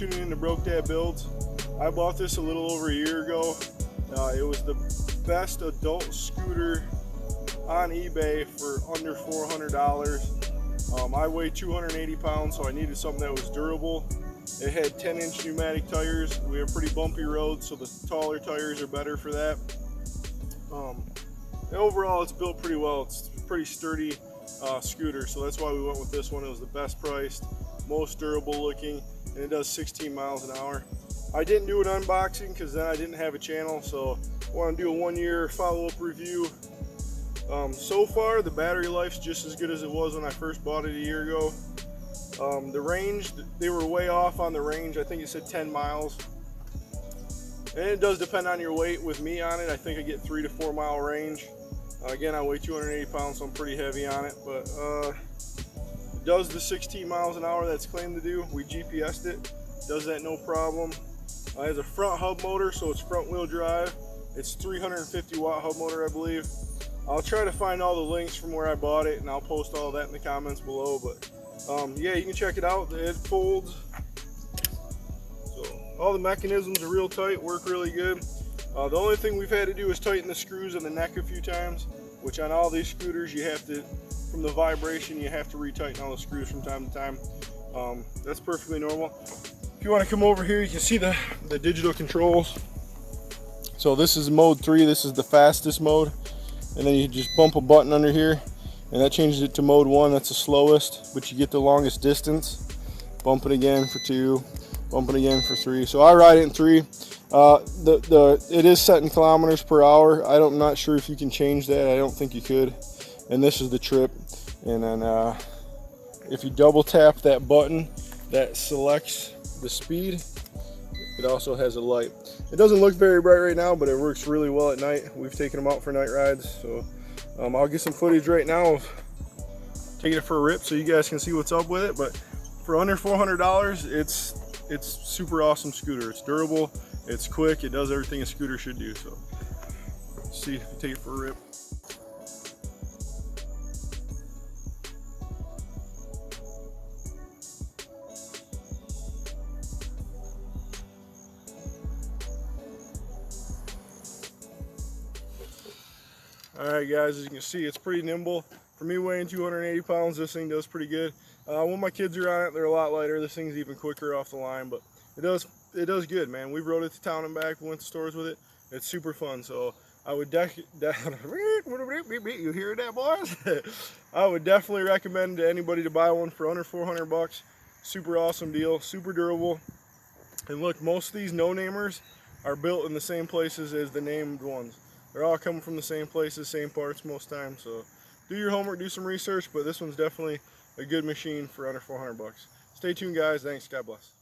tuning in to Broke Dad Builds. I bought this a little over a year ago. It was the best adult scooter on eBay for under $400. I weigh 280 pounds, so I needed something that was durable. It had 10-inch pneumatic tires. We have pretty bumpy roads, so the taller tires are better for that. And overall, it's built pretty well. It's a pretty sturdy scooter, so that's why we went with this one. It was the best priced, most durable looking, and it does 16 miles an hour. I didn't do an unboxing because then I didn't have a channel, so I want to do a 1-year follow-up review. So far, the battery life's just as good as it was when I first bought it a year ago. The range, they were way off on the range. I think it said 10 miles. And it does depend on your weight. With me on it, I think I get 3 to 4 mile range. Again, I weigh 280 pounds, so I'm pretty heavy on it, but it does the 16 miles an hour that's claimed to do. We GPS'd it, does that no problem. It has a front hub motor, so it's front wheel drive. It's 350 watt hub motor, I believe. I'll try to find all the links from where I bought it, and I'll post all that in the comments below, but yeah, you can check it out. It folds. So all the mechanisms are real tight, work really good. The only thing we've had to do is tighten the screws in the neck a few times, which on all these scooters you have to, from the vibration, you have to retighten all the screws from time to time. That's perfectly normal. If you want to come over here, you can see the digital controls. So this is mode 3, this is the fastest mode. And then you just bump a button under here, and that changes it to mode 1, that's the slowest, but you get the longest distance. Bump it again for 2, bump it again for 3. So I ride it in 3. It is set in kilometers per hour. I'm not sure if you can change that. I don't think you could. And this is the trip. And then if you double tap that button, that selects the speed. It also has a light. It doesn't look very bright right now, but it works really well at night. We've taken them out for night rides. So I'll get some footage right now of taking it for a rip so you guys can see what's up with it. But for under $400, it's super awesome scooter. It's durable. It's quick, it does everything a scooter should do, so let's see if you take it for a rip. Alright guys, as you can see, it's pretty nimble. For me weighing 280 pounds, this thing does pretty good. When my kids are on it, they're a lot lighter. This thing's even quicker off the line, but it does good, man. We've rode it to town and back, we went to stores with it. It's super fun, so I would you hear that, boys? I would definitely recommend to anybody to buy one for under 400 bucks. Super awesome deal, super durable. And look, most of these no-namers are built in the same places as the named ones. They're all coming from the same places, same parts most times, so do your homework, do some research, but this one's definitely a good machine for under 400 bucks. Stay tuned, guys. Thanks. God bless.